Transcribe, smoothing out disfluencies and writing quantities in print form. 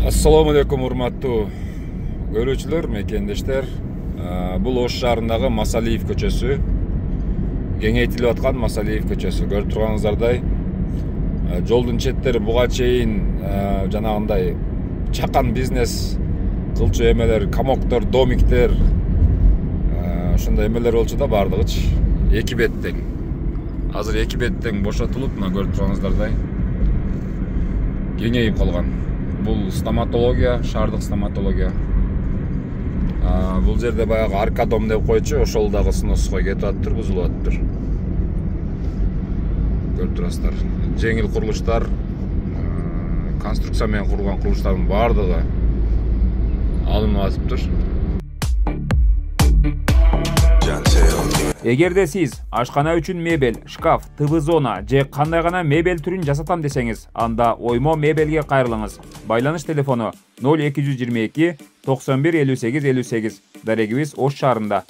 Assalamu alaikum урматтуу көрүүчүлөр, мекендештер. Бул Ош шаарындагы Масалиев көчөсү. Кеңейтилип аткан Масалиев көчөсү. Көрүп турганыңыздардай, жолдун четтери буга чейин жанагындай чакан бизнес кылчу эмелер, комоктор, домиктер, ушундай эмелер болчу да бардыгычы. Эки беттең. Азыр эки беттең бошотулуп, мына көрүп турганыңыздардай кеңейип калган. Бул стоматология, шаардык стоматология. Бул жерде баягы арка дом деп койчу, ошол дагы сноско кетип атыптыр, бузулуп атыптыр. Көрүп турасыздар. Жеңил курулуштар, конструкция менен курулган курулуштардын бардыгы алынып атыптыр. Эгерде сиз ашкана үчүн мебель, шкаф, ТВ зона же кандай гана мебель түрүн жасатам десеңиз, анда Оймо мебелге кайрылыңыз. Байланыш телефону 0222 91 58 58. Дарегибиз Ош шаарында.